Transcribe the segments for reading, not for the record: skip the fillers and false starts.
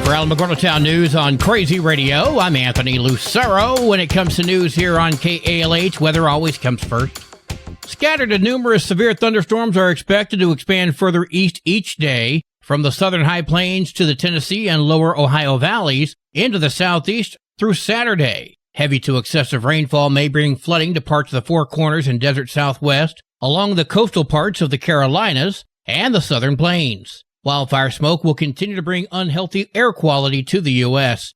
For Alamogordo Town News on Crazy Radio, I'm Anthony Lucero. When it comes to news here on KALH, weather always comes first. Scattered and numerous severe thunderstorms are expected to expand further east each day, from the southern high plains to the Tennessee and lower Ohio valleys into the southeast through Saturday. Heavy to excessive rainfall may bring flooding to parts of the Four Corners and desert southwest, along the coastal parts of the Carolinas and the southern plains. Wildfire smoke will continue to bring unhealthy air quality to the U.S.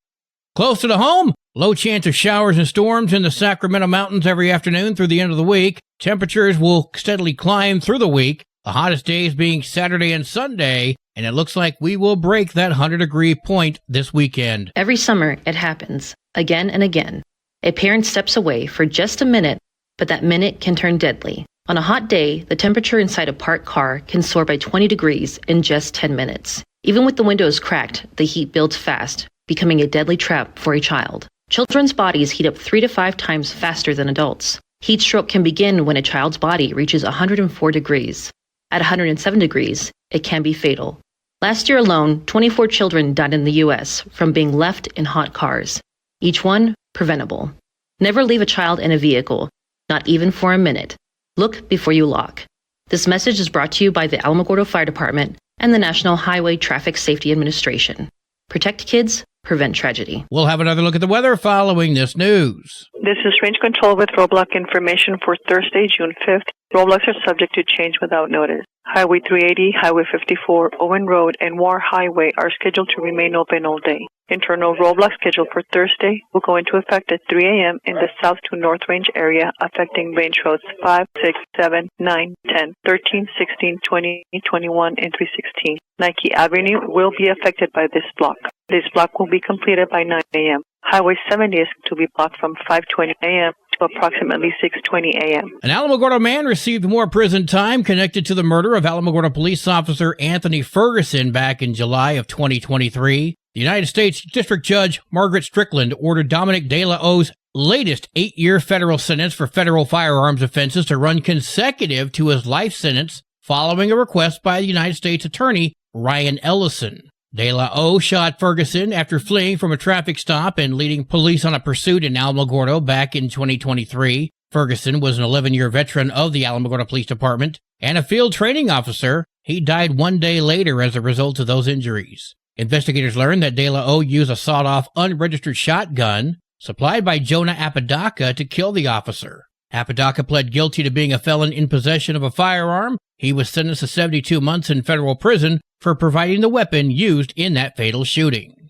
Close to the home, low chance of showers and storms in the Sacramento Mountains every afternoon through the end of the week. Temperatures will steadily climb through the week, the hottest days being Saturday and Sunday, and it looks like we will break that 100-degree point this weekend. Every summer, it happens, again and again. A parent steps away for just a minute, but that minute can turn deadly. On a hot day, the temperature inside a parked car can soar by 20 degrees in just 10 minutes. Even with the windows cracked, the heat builds fast, becoming a deadly trap for a child. Children's bodies heat up 3 to 5 times faster than adults. Heat stroke can begin when a child's body reaches 104 degrees. At 107 degrees, it can be fatal. Last year alone, 24 children died in the U.S. from being left in hot cars. Each one preventable. Never leave a child in a vehicle, not even for a minute. Look before you lock. This message is brought to you by the Alamogordo Fire Department and the National Highway Traffic Safety Administration. Protect kids, prevent tragedy. We'll have another look at the weather following this news. This is Range Control with roadblock information for Thursday, June 5th. Roadblocks are subject to change without notice. Highway 380, Highway 54, Owen Road, and War Highway are scheduled to remain open all day. Internal roadblock schedule for Thursday will go into effect at 3 a.m. in the south to north range area, affecting range roads 5, 6, 7, 9, 10, 13, 16, 20, 21, and 316. Nike Avenue will be affected by this block. This block will be completed by 9 a.m. Highway 70 is to be blocked from 5:20 a.m. to approximately 6:20 a.m. An Alamogordo man received more prison time connected to the murder of Alamogordo police officer Anthony Ferguson back in July of 2023. The United States District Judge Margaret Strickland ordered Dominic De La O's latest 8-year federal sentence for federal firearms offenses to run consecutive to his life sentence following a request by the United States Attorney Ryan Ellison. De La O shot Ferguson after fleeing from a traffic stop and leading police on a pursuit in Alamogordo back in 2023. Ferguson was an 11-year veteran of the Alamogordo Police Department and a field training officer. He died 1 day later as a result of those injuries. Investigators learned that De La O used a sawed-off unregistered shotgun supplied by Jonah Apodaca to kill the officer. Apodaca pled guilty to being a felon in possession of a firearm. He was sentenced to 72 months in federal prison for providing the weapon used in that fatal shooting.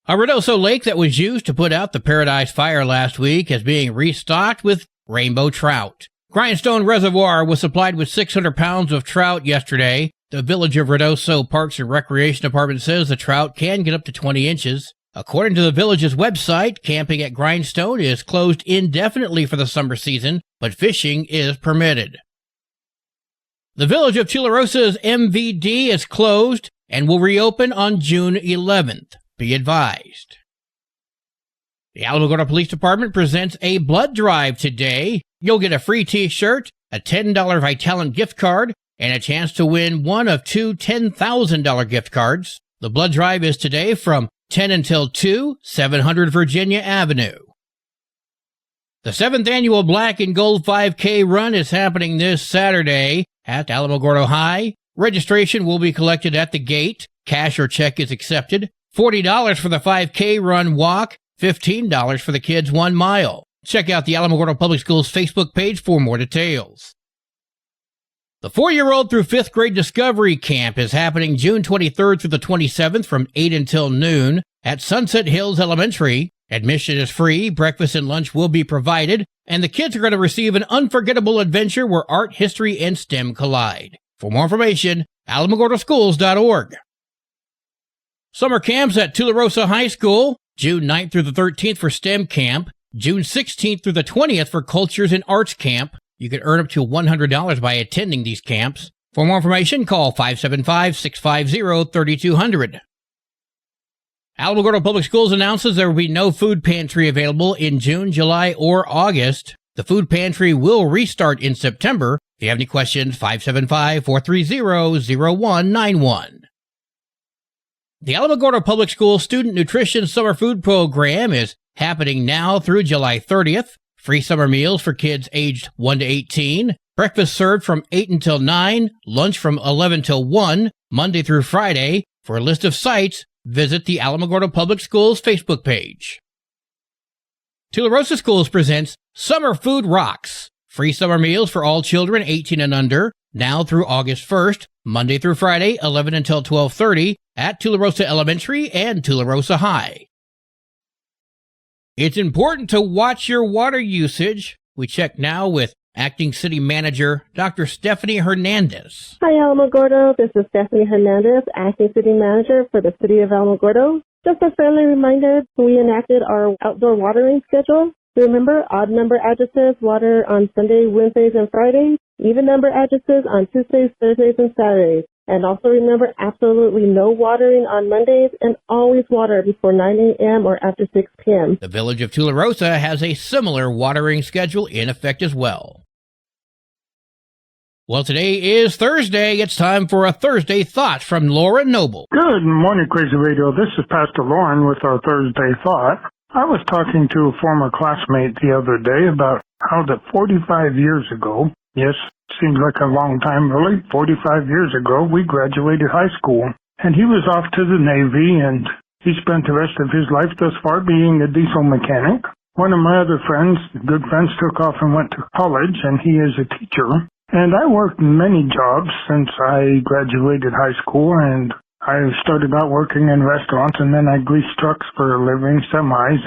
A Ruidoso lake that was used to put out the Paradise Fire last week is being restocked with rainbow trout. Grindstone Reservoir was supplied with 600 pounds of trout yesterday. The Village of Ruidoso Parks and Recreation Department says the trout can get up to 20 inches. According to the village's website, camping at Grindstone is closed indefinitely for the summer season, but fishing is permitted. The Village of Tularosa's MVD is closed and will reopen on June 11th. Be advised. The Alamogordo Police Department presents a blood drive today. You'll get a free t-shirt, a $10 Vitalent gift card, and a chance to win one of 2 $10,000 gift cards. The blood drive is today from 10 until 2, 700 Virginia Avenue. The 7th annual Black and Gold 5K run is happening this Saturday at Alamogordo High. Registration will be collected at the gate. Cash or check is accepted. $40 for the 5K run walk, $15 for the kids 1 mile. Check out the Alamogordo Public Schools Facebook page for more details. The 4-year-old through 5th grade Discovery Camp is happening June 23rd through the 27th from 8 until noon at Sunset Hills Elementary. Admission is free, breakfast and lunch will be provided, and the kids are going to receive an unforgettable adventure where art, history, and STEM collide. For more information, alamogordoschools.org. Summer camps at Tularosa High School, June 9th through the 13th for STEM Camp, June 16th through the 20th for Cultures and Arts Camp. You can earn up to $100 by attending these camps. For more information, call 575-650-3200. Alamogordo Public Schools announces there will be no food pantry available in June, July, or August. The food pantry will restart in September. If you have any questions, 575-430-0191. The Alamogordo Public Schools Student Nutrition Summer Food Program is happening now through July 30th. Free summer meals for kids aged 1 to 18. Breakfast served from 8 until 9. Lunch from 11 till 1, Monday through Friday. For a list of sites, visit the Alamogordo Public Schools Facebook page. Tularosa Schools presents Summer Food Rocks. Free summer meals for all children 18 and under, now through August 1st, Monday through Friday, 11 until 12:30 at Tularosa Elementary and Tularosa High. It's important to watch your water usage. We check now with Acting City Manager Dr. Stephanie Hernandez. Hi, Alamogordo. This is Stephanie Hernandez, Acting City Manager for the City of Alamogordo. Just a friendly reminder, we enacted our outdoor watering schedule. Remember, odd number addresses water on Sunday, Wednesdays, and Fridays. Even number addresses on Tuesdays, Thursdays, and Saturdays. And also remember, absolutely no watering on Mondays, and always water before 9 a.m. or after 6 p.m. The Village of Tularosa has a similar watering schedule in effect as well. Well, today is Thursday. It's time for a Thursday Thought from Lauren Noble. Good morning, Crazy Radio. This is Pastor Lauren with our Thursday Thought. I was talking to a former classmate the other day about how that 45 years ago, yes, seems like a long time really, 45 years ago, we graduated high school. And he was off to the Navy, and he spent the rest of his life thus far being a diesel mechanic. One of my other friends, good friends, took off and went to college, and he is a teacher. And I worked many jobs since I graduated high school, and I started out working in restaurants, and then I greased trucks for a living, semis,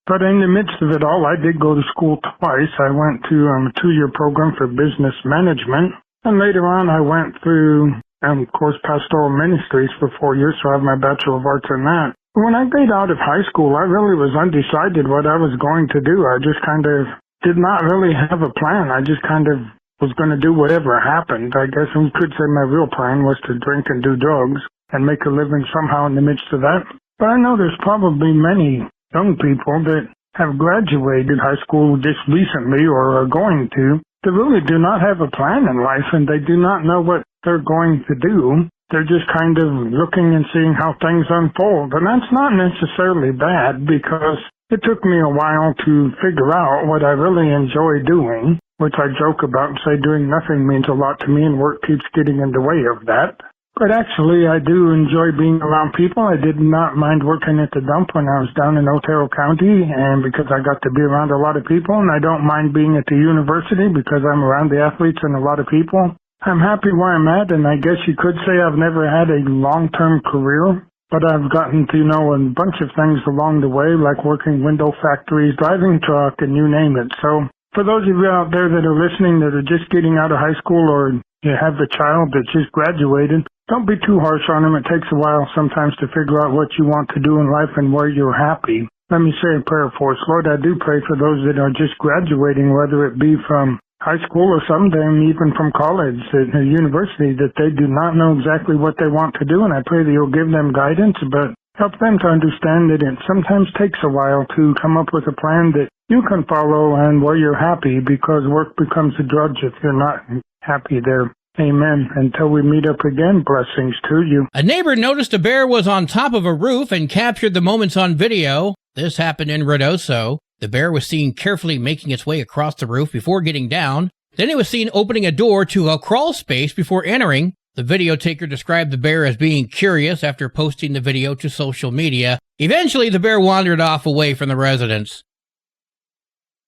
but in the midst of it all, I did go to school twice. I went to a 2-year program for business management, and later on I went through, of course, pastoral ministries for 4 years, so I have my Bachelor of Arts in that. When I got out of high school, I really was undecided what I was going to do. I just kind of did not really have a plan. I just kind of was going to do whatever happened. I guess we could say my real plan was to drink and do drugs and make a living somehow in the midst of that. But I know there's probably many young people that have graduated high school just recently or are going to that really do not have a plan in life, and they do not know what they're going to do. They're just kind of looking and seeing how things unfold. And that's not necessarily bad, because it took me a while to figure out what I really enjoy doing, which I joke about and say doing nothing means a lot to me, and work keeps getting in the way of that. But actually, I do enjoy being around people. I did not mind working at the dump when I was down in Otero County, and because I got to be around a lot of people, and I don't mind being at the university because I'm around the athletes and a lot of people. I'm happy where I'm at, and I guess you could say I've never had a long-term career, but I've gotten to know a bunch of things along the way, like working window factories, driving truck, and you name it. So for those of you out there that are listening that are just getting out of high school, or you have a child that just graduated, don't be too harsh on them. It takes a while sometimes to figure out what you want to do in life and where you're happy. Let me say a prayer for us. Lord, I do pray for those that are just graduating, whether it be from high school or someday even from college at a university, that they do not know exactly what they want to do. And I pray that you'll give them guidance, but help them to understand that it sometimes takes a while to come up with a plan that you can follow and where you're happy, because work becomes a drudge if you're not happy there. Amen. Until we meet up again, blessings to you. A neighbor noticed a bear was on top of a roof and captured the moments on video. This happened in Ruidoso. The bear was seen carefully making its way across the roof before getting down. Then it was seen opening a door to a crawl space before entering. The video taker described the bear as being curious after posting the video to social media. Eventually, the bear wandered off away from the residents.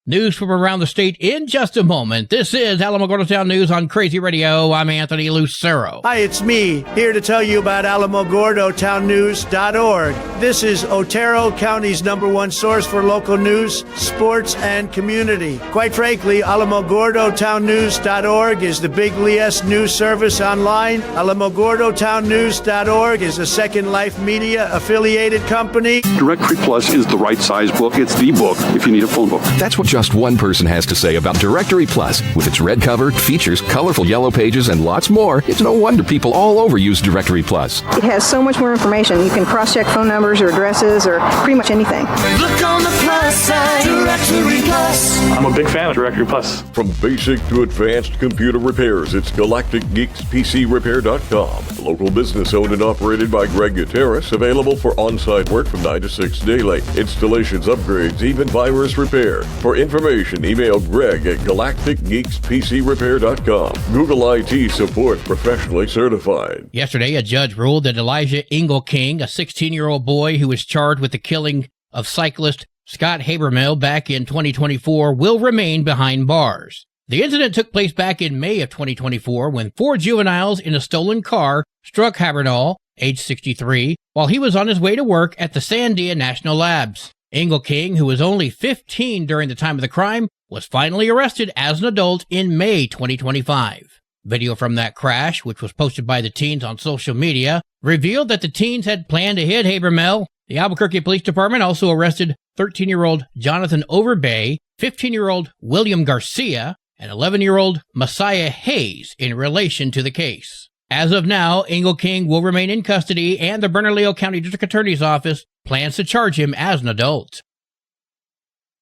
News from around the state in just a moment. This is Alamogordo Town News on Crazy Radio. I'm Anthony Lucero. Hi, it's me, here to tell you about AlamogordoTownNews.org. This is Otero County's #1 source for local news, sports, and community. Quite frankly, AlamogordoTownNews.org is the big LES news service online. AlamogordoTownNews.org is a Second Life Media affiliated company. Directory Plus is the right size book. It's the book if you need a phone book. That's what just one person has to say about Directory Plus. With its red cover, features, colorful yellow pages, and lots more, it's no wonder people all over use Directory Plus. It has so much more information. You can cross-check phone numbers or addresses or pretty much anything. Look on the plus side, Directory Plus. I'm a big fan of Directory Plus. From basic to advanced computer repairs, it's GalacticGeeksPCRepair.com. Local business owned and operated by Greg Gutierrez, available for on-site work from 9 to 6 daily. Installations, upgrades, even virus repair. For information, email Greg at GalacticGeeksPCRepair.com. Google IT support, professionally certified. Yesterday, a judge ruled that Elijah Engelking, a 16-year-old boy who was charged with the killing of cyclist Scott Habermill back in 2024, will remain behind bars. The incident took place back in May of 2024 when 4 juveniles in a stolen car struck Habermill, age 63, while he was on his way to work at the Sandia National Labs. Engelking, who was only 15 during the time of the crime, was finally arrested as an adult in May 2025. Video from that crash, which was posted by the teens on social media, revealed that the teens had planned to hit Habermill. The Albuquerque Police Department also arrested 13-year-old Jonathan Overbay, 15-year-old William Garcia, and 11-year-old Messiah Hayes in relation to the case. As of now, Engelking will remain in custody, and the Bernalillo County District Attorney's Office plans to charge him as an adult.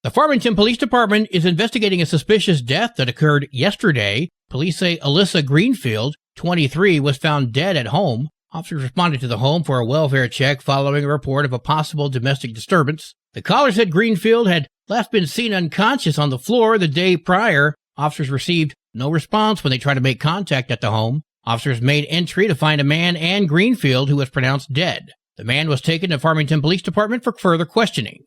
The Farmington Police Department is investigating a suspicious death that occurred yesterday. Police say Alyssa Greenfield, 23, was found dead at home. Officers responded to the home for a welfare check following a report of a possible domestic disturbance. The caller said Greenfield had last been seen unconscious on the floor the day prior. Officers received no response when they tried to make contact at the home. Officers made entry to find a man and Greenfield who was pronounced dead. The man was taken to Farmington Police Department for further questioning.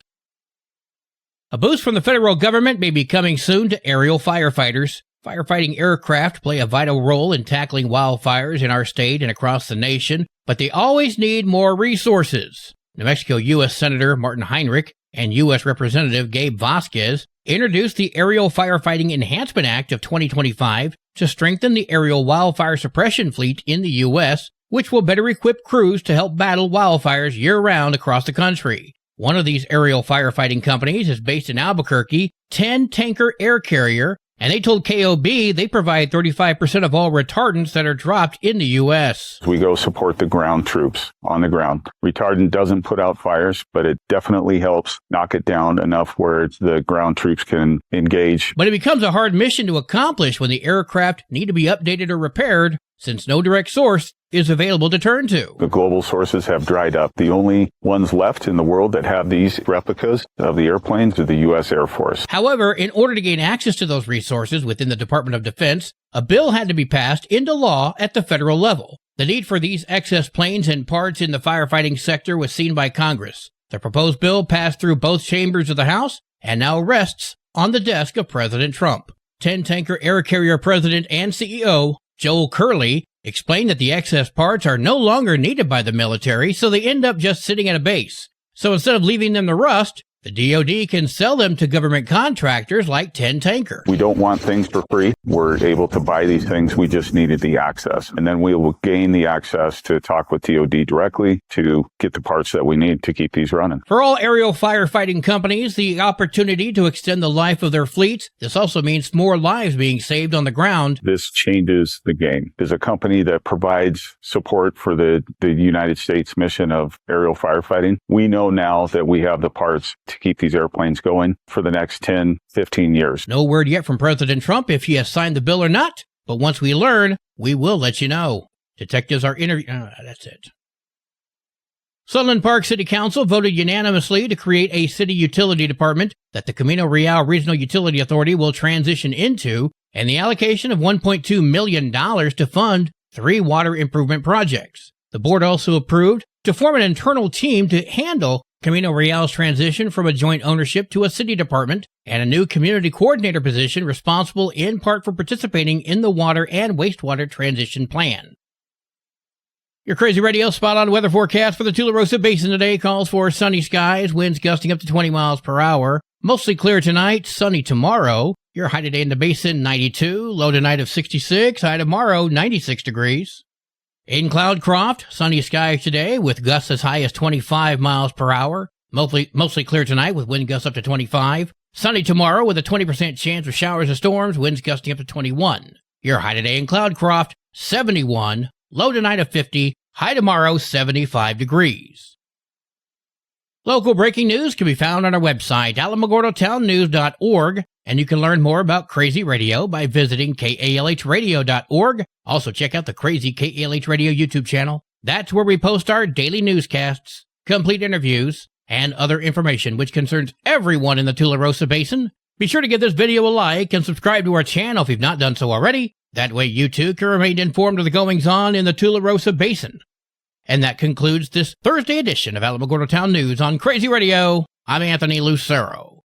A boost from the federal government may be coming soon to aerial firefighters. Firefighting aircraft play a vital role in tackling wildfires in our state and across the nation, but they always need more resources. New Mexico U.S. Senator Martin Heinrich and U.S. Representative Gabe Vasquez introduced the Aerial Firefighting Enhancement Act of 2025 to strengthen the aerial wildfire suppression fleet in the U.S., which will better equip crews to help battle wildfires year-round across the country. One of these aerial firefighting companies is based in Albuquerque, 10 Tanker Air Carrier, and they told KOB they provide 35% of all retardants that are dropped in the U.S. We go support the ground troops on the ground. Retardant doesn't put out fires, but it definitely helps knock it down enough where the ground troops can engage. But it becomes a hard mission to accomplish when the aircraft need to be updated or repaired, since no direct source is available to turn to. The global sources have dried up. The only ones left in the world that have these replicas of the airplanes are the U.S. Air Force. However, in order to gain access to those resources within the Department of Defense, a bill had to be passed into law at the federal level. The need for these excess planes and parts in the firefighting sector was seen by Congress. The proposed bill passed through both chambers of the House and now rests on the desk of President Trump. 10 Tanker Air Carrier President and CEO Joel Curley explained that the excess parts are no longer needed by the military, so they end up just sitting at a base. So instead of leaving them to rust, the DoD can sell them to government contractors like 10 Tanker. We don't want things for free. We're able to buy these things. We just needed the access. And then we will gain the access to talk with DoD directly to get the parts that we need to keep these running. For all aerial firefighting companies, the opportunity to extend the life of their fleets, this also means more lives being saved on the ground. This changes the game. As a company that provides support for the United States mission of aerial firefighting, we know now that we have the parts to keep these airplanes going for the next 10, 15 years. No word yet from President Trump if he has signed the bill or not, but once we learn, we will let you know. Detectives are that's it. Sunland Park City Council voted unanimously to create a city utility department that the Camino Real Regional Utility Authority will transition into, and the allocation of $1.2 million to fund 3 water improvement projects. The board also approved to form an internal team to handle Camino Real's transition from a joint ownership to a city department, and a new community coordinator position responsible in part for participating in the water and wastewater transition plan. Your Crazy Radio spot-on weather forecast for the Tularosa Basin today calls for sunny skies, winds gusting up to 20 miles per hour. Mostly clear tonight, sunny tomorrow. Your high today in the basin, 92. Low tonight of 66. High tomorrow, 96 degrees. In Cloudcroft, sunny skies today with gusts as high as 25 miles per hour. Mostly clear tonight with wind gusts up to 25. Sunny tomorrow with a 20% chance of showers and storms, winds gusting up to 21. Your high today in Cloudcroft, 71. Low tonight of 50. High tomorrow, 75 degrees. Local breaking news can be found on our website, alamogordotownnews.org, and you can learn more about Crazy Radio by visiting kalhradio.org. Also check out the Crazy KALH Radio YouTube channel. That's where we post our daily newscasts, complete interviews, and other information which concerns everyone in the Tularosa Basin. Be sure to give this video a like and subscribe to our channel if you've not done so already. That way you too can remain informed of the goings-on in the Tularosa Basin. And that concludes this Thursday edition of Alamogordo Town News on Crazy Radio. I'm Anthony Lucero.